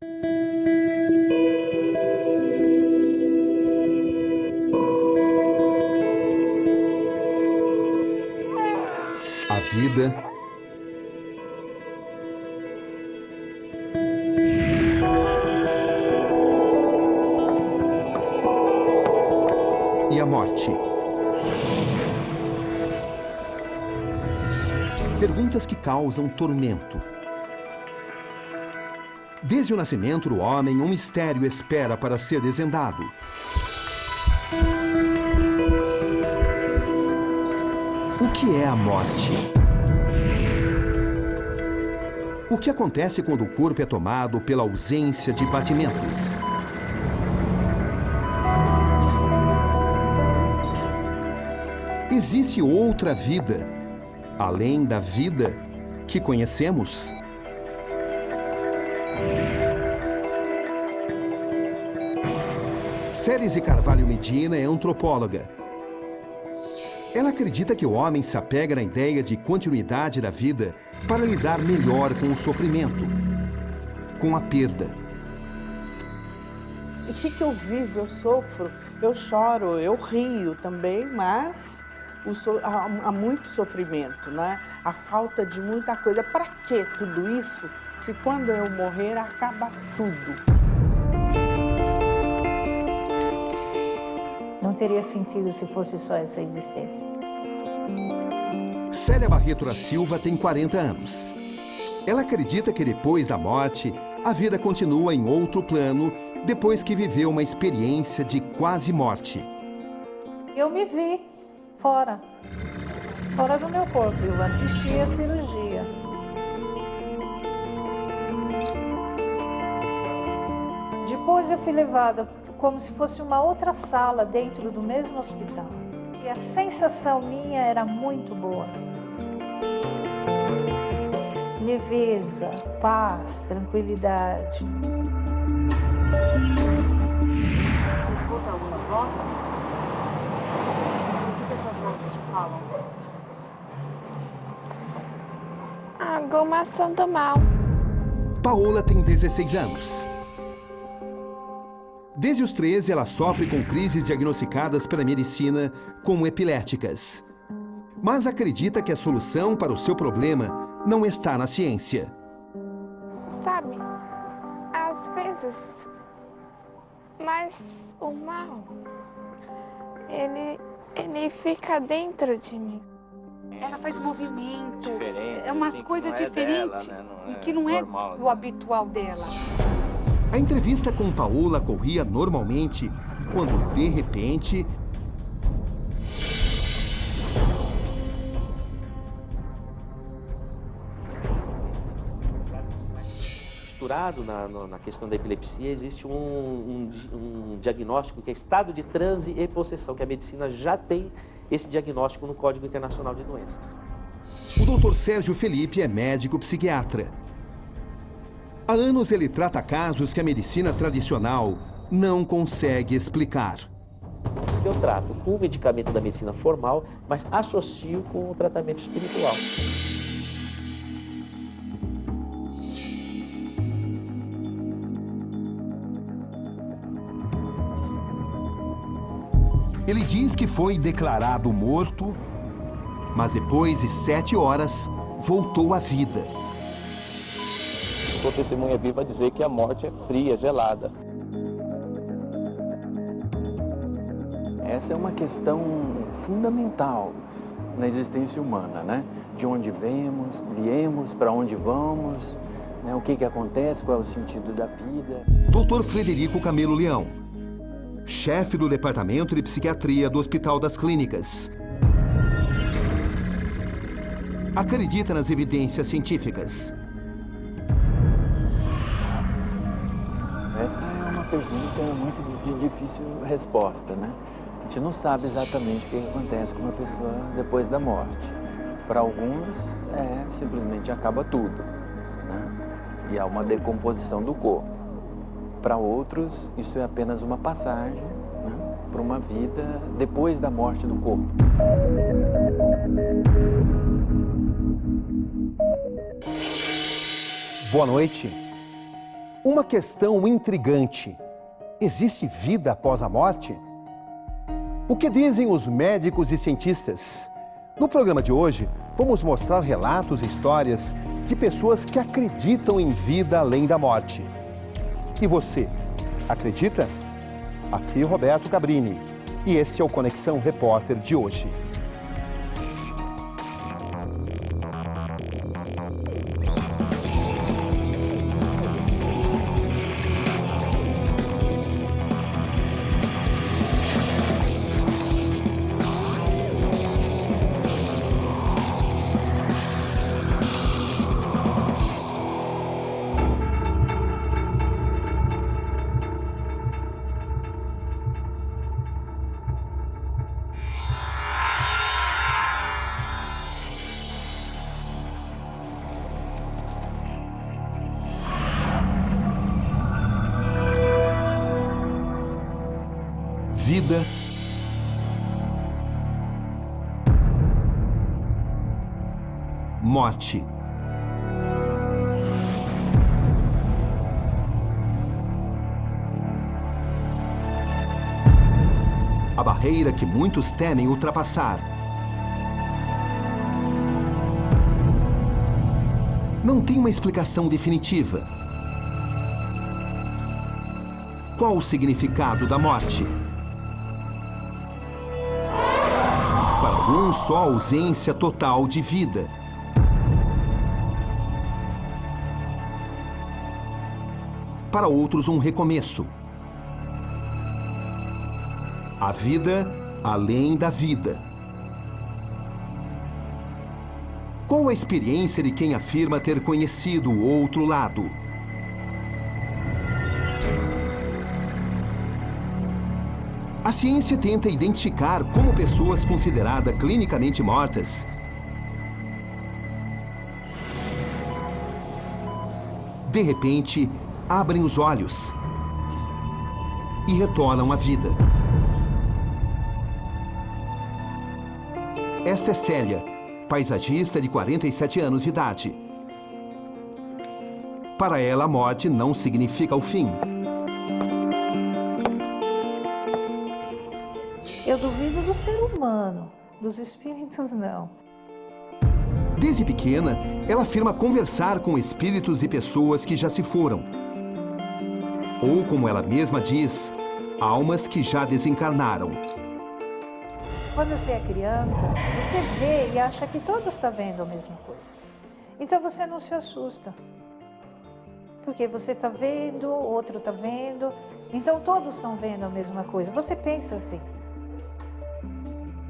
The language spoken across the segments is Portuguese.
A vida e a morte. Perguntas que causam tormento. Desde o nascimento do homem, um mistério espera para ser desvendado. O que é a morte? O que acontece quando o corpo é tomado pela ausência de batimentos? Existe outra vida, além da vida que conhecemos? Célice Carvalho Medina é antropóloga. Ela acredita que o homem se apega na ideia de continuidade da vida para lidar melhor com o sofrimento, com a perda. O que eu vivo, eu sofro, eu choro, eu rio também, mas há muito sofrimento, né? A falta de muita coisa. Para que tudo isso, se quando eu morrer acaba tudo? Não teria sentido se fosse só essa existência. Célia Barreto da Silva tem 40 anos. Ela acredita que depois da morte, a vida continua em outro plano, depois que viveu uma experiência de quase morte. Eu me vi fora do meu corpo. Eu assisti a cirurgia. Depois eu fui levada como se fosse uma outra sala dentro do mesmo hospital. E a sensação minha era muito boa. Leveza, paz, tranquilidade. Você escuta algumas vozes? O que essas vozes te falam? Algumas são do mal. Paola tem 16 anos. Desde os 13, ela sofre com crises diagnosticadas pela medicina como epiléticas. Mas acredita que a solução para o seu problema não está na ciência. Sabe, às vezes, mas o mal, ele fica dentro de mim. Ela faz movimento, diferente, umas assim, coisas que não é diferentes, dela, né? que não é normal, do habitual dela. A entrevista com Paola corria normalmente, quando, de repente, misturado na questão da epilepsia, existe um diagnóstico que é estado de transe e possessão, que a medicina já tem esse diagnóstico no Código Internacional de Doenças. o Dr. Sérgio Felipe é médico psiquiatra. Há anos ele trata casos que a medicina tradicional não consegue explicar. Eu trato com o medicamento da medicina formal, mas associo com o tratamento espiritual. Ele diz que foi declarado morto, mas depois de 7 horas, voltou à vida. Sua testemunha viva dizer que a morte é fria, gelada. Essa é uma questão fundamental na existência humana, né? De onde viemos, para onde vamos, né? O que acontece, qual é o sentido da vida. Dr. Frederico Camelo Leão, chefe do Departamento de Psiquiatria do Hospital das Clínicas. Acredita nas evidências científicas. Essa é uma pergunta muito de difícil resposta, né? A gente não sabe exatamente o que acontece com uma pessoa depois da morte. Para alguns, simplesmente acaba tudo, né? E há uma decomposição do corpo. Para outros, isso é apenas uma passagem, né, para uma vida depois da morte do corpo. Boa noite. Uma questão intrigante: existe vida após a morte? O que dizem os médicos e cientistas? No programa de hoje, vamos mostrar relatos e histórias de pessoas que acreditam em vida além da morte. E você, acredita? Aqui Roberto Cabrini, e este é o Conexão Repórter de hoje. Vida, morte. A barreira que muitos temem ultrapassar. Não tem uma explicação definitiva. Qual o significado da morte? Para alguns, só a ausência total de vida. Para outros, um recomeço. A vida além da vida. Qual a experiência de quem afirma ter conhecido o outro lado? A ciência tenta identificar como pessoas consideradas clinicamente mortas de repente abrem os olhos e retornam à vida. Esta é Célia, paisagista de 47 anos de idade. Para ela, a morte não significa o fim. Eu duvido do ser humano, dos espíritos não. Desde pequena, ela afirma conversar com espíritos e pessoas que já se foram. Ou, como ela mesma diz, almas que já desencarnaram. Quando você é criança, você vê e acha que todos estão vendo a mesma coisa. Então você não se assusta. Porque você está vendo, o outro está vendo, então todos estão vendo a mesma coisa. Você pensa assim.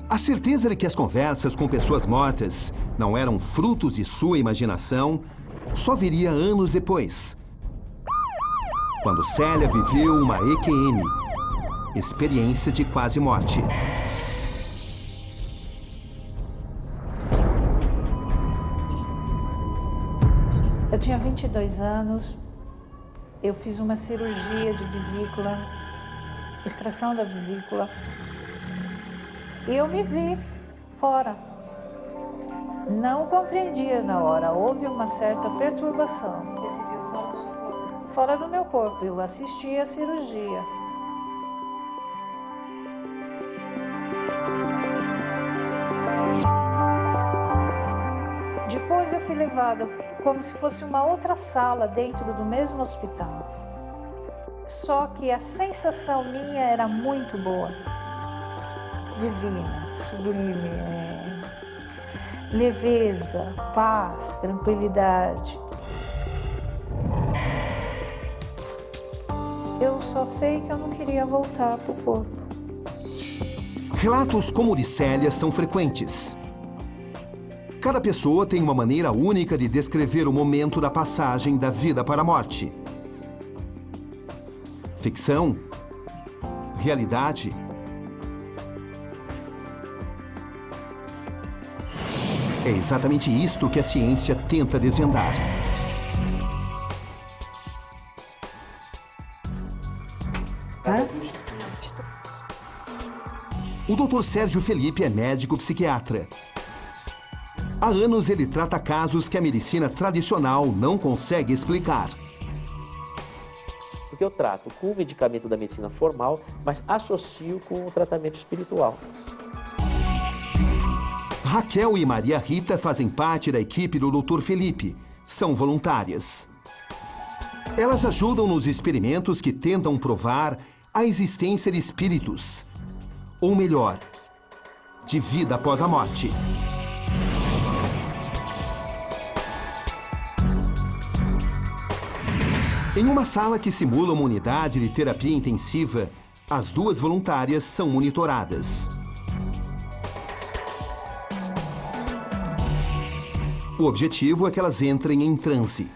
A certeza de que as conversas com pessoas mortas não eram frutos de sua imaginação só viria anos depois, quando Célia viveu uma EQM, experiência de quase morte. Eu tinha 22 anos, eu fiz uma cirurgia de vesícula, extração da vesícula. E eu me vi fora. Não compreendia na hora, houve uma certa perturbação. Você se viu fora do seu corpo? Fora do meu corpo, eu assisti a cirurgia. Depois eu fui levada como se fosse uma outra sala dentro do mesmo hospital. Só que a sensação minha era muito boa. Divina, sublime, leveza, paz, tranquilidade. Eu só sei que eu não queria voltar para o corpo. Relatos como o de Célia são frequentes. Cada pessoa tem uma maneira única de descrever o momento da passagem da vida para a morte. Ficção? Realidade? É exatamente isto que a ciência tenta desvendar. O Dr. Sérgio Felipe é médico psiquiatra. Há anos ele trata casos que a medicina tradicional não consegue explicar. porque eu trato com o medicamento da medicina formal, mas associo com o tratamento espiritual. Raquel e Maria Rita fazem parte da equipe do Dr. Felipe. São voluntárias. Elas ajudam nos experimentos que tentam provar a existência de espíritos. Ou melhor, de vida após a morte. Em uma sala que simula uma unidade de terapia intensiva, as duas voluntárias são monitoradas. O objetivo é que elas entrem em transe.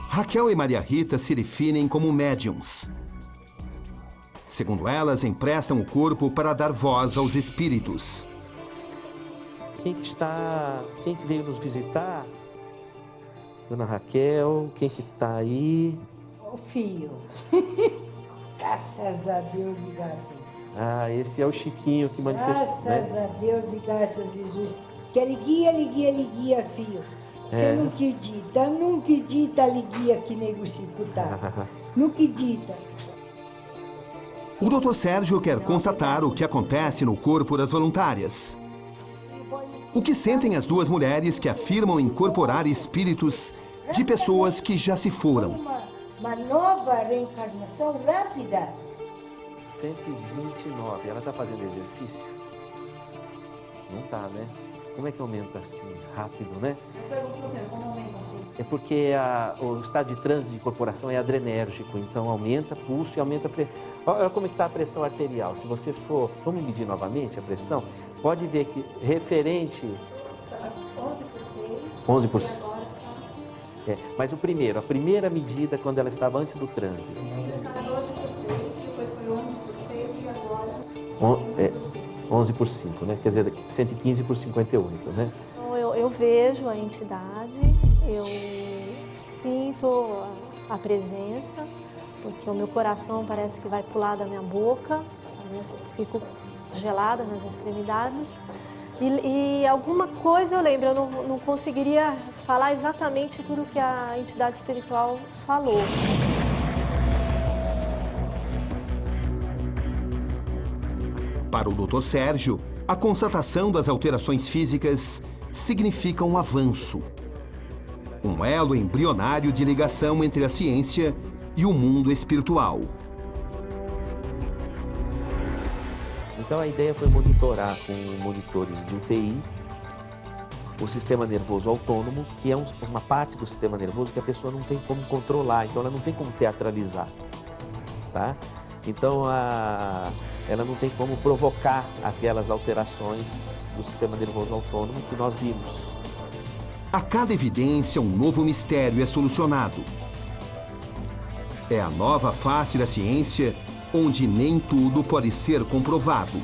Raquel e Maria Rita se definem como médiums. Segundo elas, emprestam o corpo para dar voz aos espíritos. Quem que veio nos visitar? Dona Raquel, quem que está aí? O filho. Graças a Deus e graças a Jesus. Ah, esse é o Chiquinho que manifestou. Graças a Deus e graças a Jesus. Que alegria, filho. Você não acredita a alegria que nego se putar. Não acredita. O Dr. Sérgio quer constatar o que acontece no corpo das voluntárias. O que sentem as duas mulheres que afirmam incorporar espíritos de pessoas que já se foram. Uma nova reencarnação rápida. 129. Ela está fazendo exercício? Não está, né? Como é que aumenta assim, rápido, né? Eu pergunto você, como aumenta assim? É porque o estado de transe de incorporação é adrenérgico, então aumenta pulso e aumenta a pressão. Olha como está a pressão arterial. Se você for, vamos medir novamente a pressão, pode ver que referente... 11 por 6. 11%. Mas a primeira medida quando ela estava antes do transe. 12 por 6, depois foi 11 por 6 e agora... 11 por 5, né? Quer dizer, 115 por 58, né? Eu vejo a entidade, eu sinto a presença, porque o meu coração parece que vai pular da minha boca, fico gelada nas extremidades. E alguma coisa eu lembro, eu não conseguiria falar exatamente tudo que a entidade espiritual falou. Para o Dr. Sérgio, a constatação das alterações físicas significa um avanço. Um elo embrionário de ligação entre a ciência e o mundo espiritual. Então a ideia foi monitorar com monitores de UTI o sistema nervoso autônomo, que é uma parte do sistema nervoso que a pessoa não tem como controlar, então ela não tem como teatralizar, tá? Então ela não tem como provocar aquelas alterações do sistema nervoso autônomo que nós vimos. A cada evidência, um novo mistério é solucionado. É a nova face da ciência, onde nem tudo pode ser comprovado.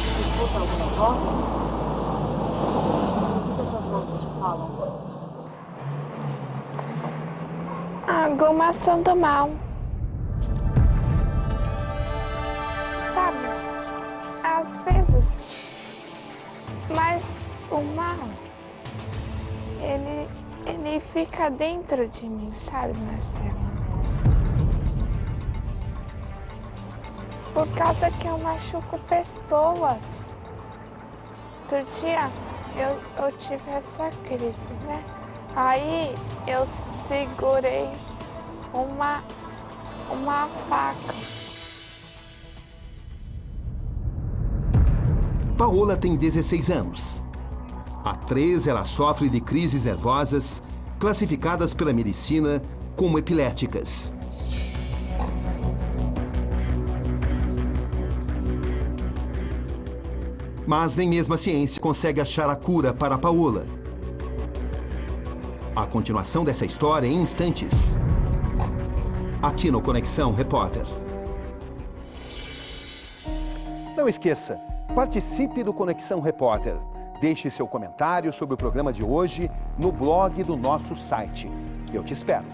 Você escuta algumas vozes? O que essas vozes te falam? Agomação do mal. Sabe, às vezes, mas o mal, ele fica dentro de mim, sabe, Marcelo? Por causa que eu machuco pessoas. Outro dia, eu tive essa crise, né? Aí, eu segurei uma faca. Paola tem 16 anos. Há 3, ela sofre de crises nervosas, classificadas pela medicina como epiléticas. Mas nem mesmo a ciência consegue achar a cura para Paola. A continuação dessa história em instantes. Aqui no Conexão Repórter. Não esqueça, participe do Conexão Repórter. Deixe seu comentário sobre o programa de hoje no blog do nosso site. Eu te espero.